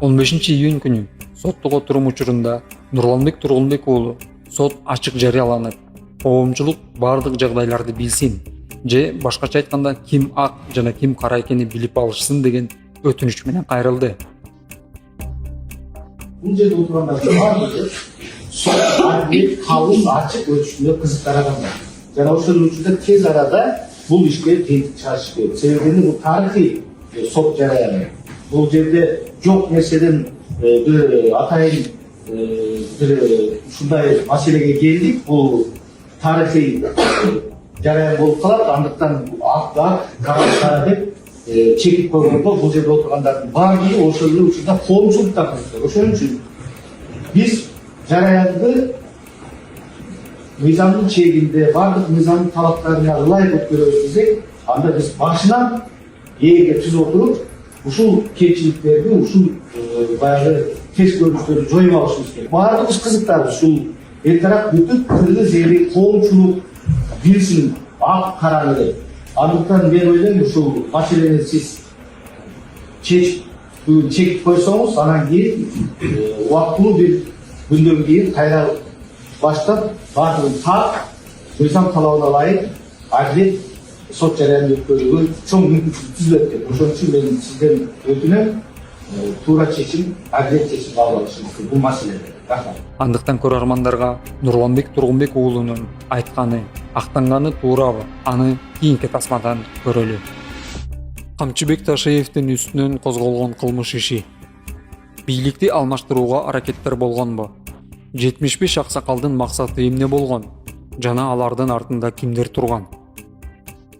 15-июнь күнү соттук отурум учурунда Нурланбек Тургунбек уулу сот ачык жарыяланып, коомчулук бардык жагдайларды билсин же башкача айтканда ким ак жана ким кара экенин билип алышсын деген өтүнүч менен кайрылды. Бул жерде отургандардын баардыгы адилет калыс ачык өтүшүнө кызыктаргандар. Жана ошол үчүн тез арада бул ишке тетик чыгыш керек. Себеби бул тарыхый сот жарыяны. Бул жерде жок нерседен бир атайын бир ушундай маселеге келдик. Бул тарыхый жарыян болуп калат. Андыктан ак кара деп чекип койгондо бул жерде отургандардын баардыгы ошол эле учурда коомчулукта кылышты. Ошон үчүн биз жарыянды мыйзамдын чегинде бардык мыйзамдын талаптарына ылайык өткөрөбүз десек, анда биз башынан ээге түзүп отуруп, ушул кемчиликтерди, ушул баягы тез көрүнүштөрдү жоюп алышыбыз керек. Бардыгыбыз кызыктарбыз ушул эртерээк бүтүп кыргыз эли коомчулук билсин ак караны деп. Андыктан мен ойлойм, ушул маселени сиз чекип койсоңуз, анан кийин убактылуу бир күндөн кийин кайра баштап бардыгын так мыйзам талабына ылайык адилет сот жарыянын өткөрүүгө чоң мүмкүнчүлүк түзүлөт деп. Ошон үчүн мен сизден өтүнөм, туура чечим, адилет чечим кабыл алышыңызды бул маселеде. Рахмат. Андыктан көрөрмандарга Нурланбек Тургунбек уулунун айтканы, актанганы туурабы? Аны кийинки тасмадан көрөлү. Камчыбек Ташиевдин үстүнөн козголгон кылмыш иши. Бийликти алмаштырууга аракеттер болгонбу? 75 аксакалдын максаты эмне болгон? Жана алардын артында кимдер турган?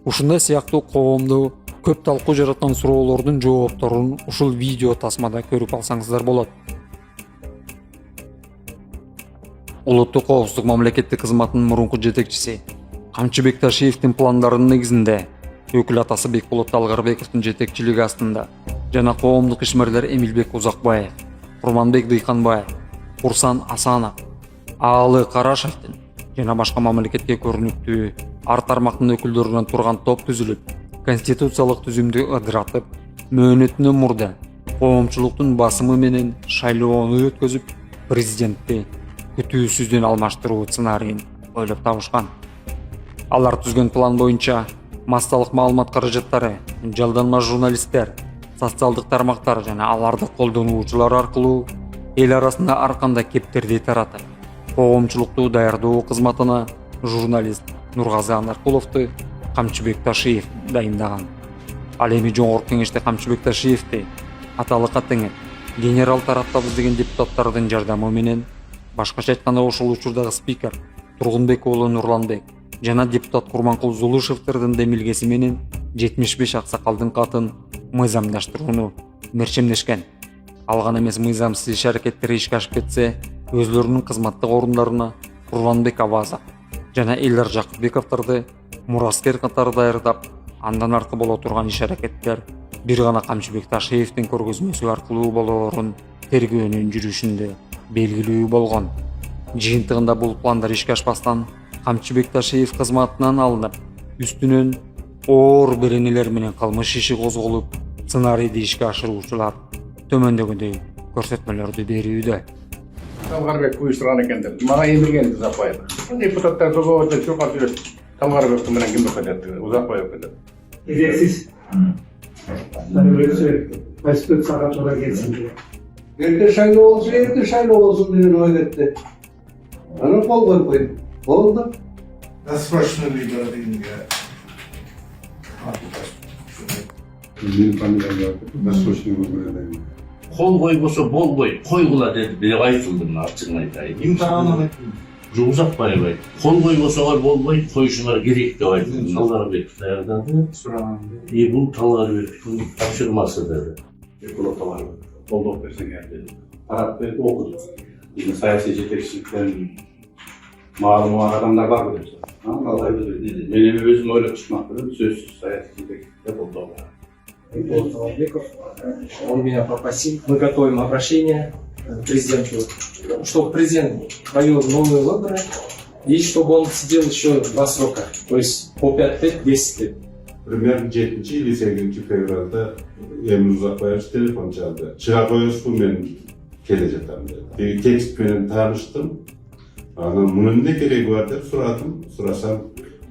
Ушундай сыяктуу коомду көп талкуу жараткан суроолордун жоопторун ушул видео тасмада көрүп алсаңыздар болот. Улуттук коопсуздук мамлекеттик кызматынын мурунку жетекчиси Камчыбек Ташиевдин пландарынын негизинде өкүл атасы Бекболот Талгарбековдун жетекчилиги астында жана коомдук ишмерлер Эмилбек Узакбаев, Курманбек Дыйканбаев, Курсан Асанов, Аалы Карашевдин жана башка мамлекетке көрүнүктүү ар тармактын өкүлдөрүнөн турган топ түзүлүп, конституциялык түзүмдү ыдыратып, мөөнөтүнөн мурда коомчулуктун басымы менен шайлоону өткөзүп, президентти күтүүсүздөн алмаштыруу сценарийин ойлоп табышкан. Алар түзгөн план боюнча массалык маалымат каражаттары, жалданма журналисттер, социалдык тармактар жана аларды колдонуучулар аркылуу эл арасында ар кандай кептерди таратып, коомчулукту даярдоо кызматына журналист Нургазы Анаркуловду Камчыбек Ташиев дайындаган. Ал эми Жогорку Кеңеште Камчыбек Ташиевди аталыкка теңеп, генерал тараптабыз деген депутаттардын жардамы менен, башкача айтканда ошол учурдагы спикер Тургунбек уулу Нурланбек жана депутат Курманкул Зулушевтердин демилгеси менен 75 аксакалдын катын мыйзамдаштырууну мерчемдешкен. Ал гана эмес, мыйзамсыз иш аракеттери ишке ашып кетсе, өзлөрүнүн кызматтык орундарына Курманбек Абазов жана Элдар Жакыпбековдорду мураскер катары даярдап, андан аркы боло турган иш аракеттер бир гана Камчыбек Ташиевдин көргөзмөсү аркылуу болоорун тергөөнүн жүрүшүндө белгилүү болгон. Жыйынтыгында бул пландар ишке ашпастан Камчыбек Ташиев кызматынан алынып, үстүнөн оор беренелер менен кылмыш иши козголуп, сценарийди ишке ашыруучулар төмөндөгүндөй көрсөтмөлөрдү берүүдө. Талгарбек уюштурган экендер. Мага эмилген Узакбаев. Депутаттар договорду чуркап жүрөт. Талгарбек менен ким кетет? Узакбаев кетет. Edepsiz. Öyle Konstitutsiyaga sonra gelsin. Erте şayloo olsun деген ой кетти. Аны кол коюп койдум. Болду. Досрочно выборы deyince. Менин фамилиям досрочный выборы. Кол койбосо болбой, койгула деп айтылды, мына ачыгын айтайын. Имтиханын Узакбаев айтты. Кол койбосолор болбой, коюшуңар керек деп айтылды. Талгарбеков даярдады. Бул Талгарбековдун тапшырмасы деди. Бекболот Талгарбеков колдоп берсеңер деди. Тарап берип окуду. Саясий жетекчиликтен маалымат адамдар бар деп. Мен эми өзүм ойлоп чыкмакчымын, сөзсүз саясий жетекчиликте колдоо бар. Бекболот Талгарбеков, он меня попросил, мы готовим обращение к президенту, чтобы президент провел новые выборы и чтобы он сидел еще 2 срока, то есть по 5 лет, 10 лет. Примерно 7 или 8 fevralda Emre Uzakbayevich telefon çaldı. Çığa koyuyorsun ben kele jatam dedi. Tekst bilen tanıştım. Anam bunun ne gereği var dep suradım. Surasam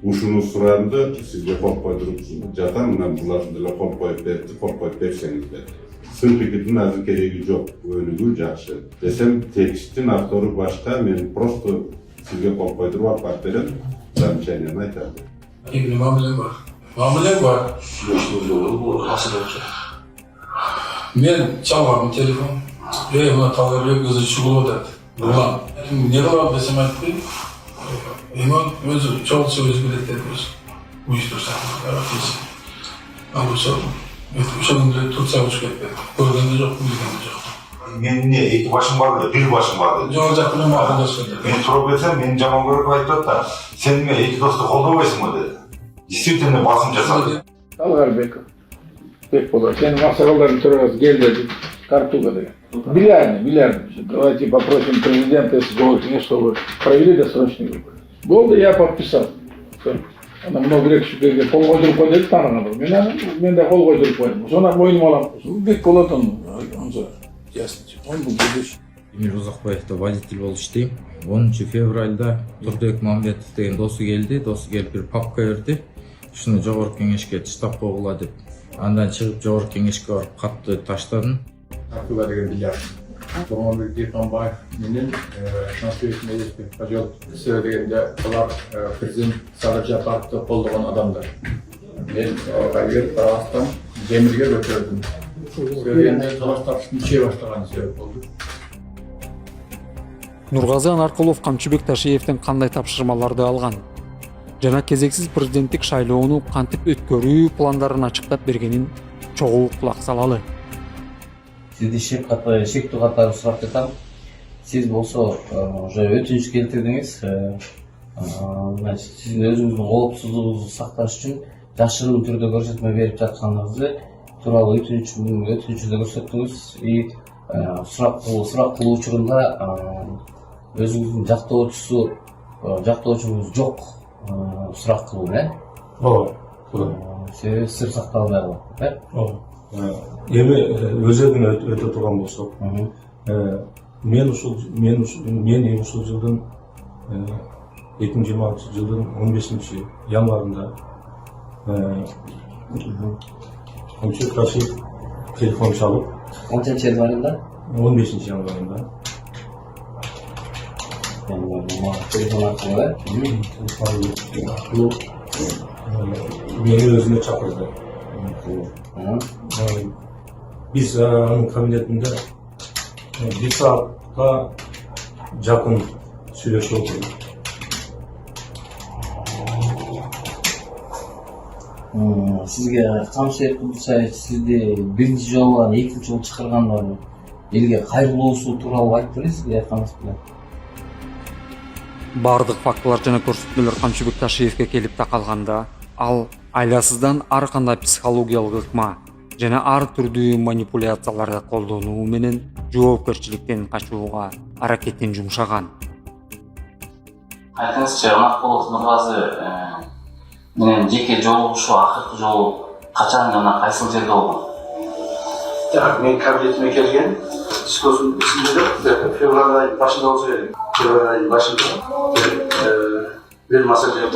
uşunu surandı, sizge kol koydurup jatam, mına bularında kol koyup berdi, kol koyup berseniz dedi. Sınıf ekitin azı gereği yok, önügü jakşı. Desem tekstin aktoru başka, men prosto sizge kol koydurup apart berem, zamçaynen aytardı. Şimdi mamule var. Mamule var. Men çalardım telefon. Buna tavır kızı çıkıyor dedi. Ulan, ne var desem aytdı. Hemen özü, çok söz bilet ediyoruz. Uyuştursan, yaratıyorsun. Anlaşalım. Uşağın bile tutsa uçuk etmedi. Görgende yok, bilgende yok. Men ne, iki başım vardı, bir başım vardı. Joğacak bilen arkadaş dedi. Men sorup etsem, men jaman görüp aytып da, sen me iki dostu koldabaysın mı dedi. Действительно basım jasadı. Talgarbek. Bek bolar. Senin masallarını soruyoruz, gel dedi. Картуга деген. Билярный. Давайте попросим президента СГО, чтобы провели досрочный выбор. Болды, я подписал. Ана много лет шүкерге қол қойдырып қой деді таныған бір. Мен де қол қойдырып қойдым. Соны мойныма аламын. Бек болады оны. Ясно. Он был будущий. Эмир Узакбаевда водитель болуп иштейм. 10 февралда Турдыбек Мамбетов деген досу келди. Досу келип бир папка берди. Ушуну жогорку кеңешке таштап койгула деп. Андан чыгып жогорку кеңешке барып катты таштадым. Картуга деген билярд. Бұрынғы Диханбаев менен Жансүрек Медетбек Ажол кісі дегенде олар президент Сағат Жапаровты қолдаған адамдар. Мен қайгер Қырғызстан Демирге көтердім. Сөйлегенде талаш тартыштың іше баштағаны себеп болды. Нургазы Анаркулов Камчыбек Ташиевден кандай тапшырмаларды алган жана кезексиз президенттик шайлоону кантип өткөрүү пландарын ачыктап бергенин чогуу кулак салалы. Сизди шектүү катары сурап жатам. Сиз болсо уже өтүнүч келтирдиңиз. Сиздин өзүңүздүн коопсуздугуңузду сакташ үчүн жашырын түрдө көрсөтмө берип жатканыңызды тууралуу өтүнүчүндө көрсөттүңүз. И сурак кылуу учурунда өзүңүздүн жактоочуңуз жок сурак кылуу, Ооба. Себеби сыр сакталбай калат, Ооба. Эми өзөгүнө өтө турган болсок, мен ушул жылдын 2026 жылдын 15 январында Камчыбек Ташиев телефон чалып, 10 январында 15 январында телефон аркылуу мени өзүнө чакырды. Биз анын кабинетинде 1 саатка жакын сүйлөшүп отурдук. Сизге Камчыбек Кудусаевич сизди биринчи жолу, экинчи жолу чакырганда элге кайрылуусу тууралуу айтып бересизби, айтканыңыз менен? Бардык фактылар жана көрсөтмөлөр Камчыбек Ташиевге келип такалганда, ал айласыздан ар кандай психологиялык ыкма жана ар түрдүү манипуляцияларды колдонуу менен жоопкерчиликтен качууга аракетин жумшаган. Айтыңызчы, Анаркулов Нургазы менен жеке жолугушуу акыркы жолу качан жана кайсыл жерде болгон? Так, мен кабинетиме келген, дискуссиянын ичинде февраль айынын башында болсо керек. Февраль айынын башында бир маселе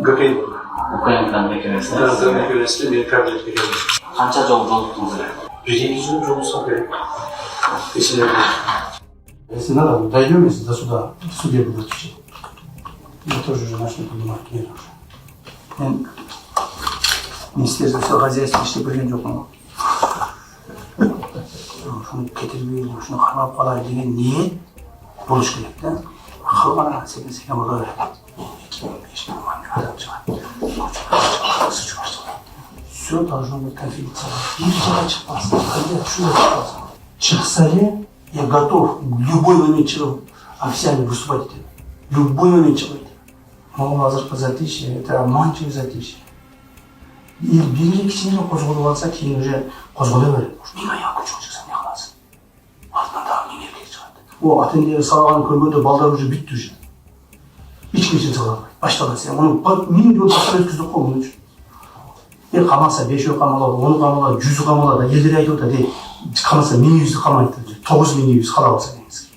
Gökay'ın mekemesinde bir kabiliyet bekliyorum. Kança жол жолуктуңуз эле? Birinci yıl yolu sapıyor. Kesinlikle. Если надо, дойдемся до суда, в суде буду отвечать. Я тоже уже начну понимать, нет уже. Министерство хозяйства иштеп берген жокмун. Ушуну кетирбей, ушуну кармап калайлы деген ниет болуш керек да. Халкына секен боло берет. Все должно быть конфиденциально. Нельзя чипаться. Чипса я готов в любой момент официально выступать. В любой момент человек. Могу азыркы затишье, это обманчивое затишье. И бирге кичине козголуп алса, кийин уже козголо берет. Эмне аяк күчү чыкса эмне кыласың? Артынан дагы эмне эркек чыгат. Ата энелери салганын көргөндө балдар уже бүттү уже. Эч кимсе салбайт. Башталды сен. Муну минимум 1 саат өткөздүк го муну үчүн. Қамаса 5 үй қамалады, 10 қамалады, 100 қамалады, елдер айтып отыр, қамаса 1000 қамайды, 9000 қала алса дейміз.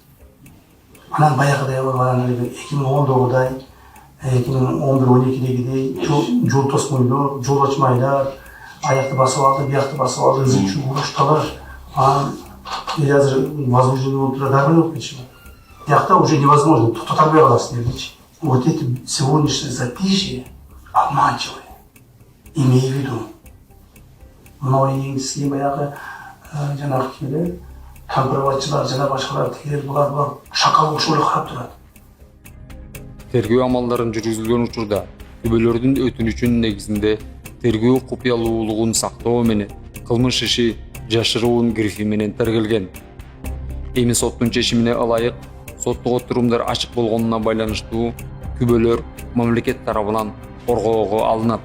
Анан баяғыдай анан 2019-дай, 2011-12-дегидей жол тосмойлор, жол ачмайлар, аяқты басып алды, бияқты басып алды, ызычу ұрышталар. Или азыр возможно болып тұра дарбай болып кетші. Яқта уже невозможно, тоқтатарбай қаласың дегенше. Вот это сегодняшнее затишье обманчивое. Имей в виду. Мынау енгісіне баяғы жаңағы келе, компроватчылар, жана башқалар тегер бұлар шақал ұшылы қарап тұрады. Тергөө амалдарын жүргүзүлгөн учурда күбөлөрдүн өтүнүчүнүн негизинде тергөө купуялуулугун сактоо менен кылмыш иши жашыруун грифи менен тергелген. Эми соттун чечимине ылайык соттук отурумдар ачык болгонуна байланыштуу күбөлөр мамлекет тарабынан коргоого алынат.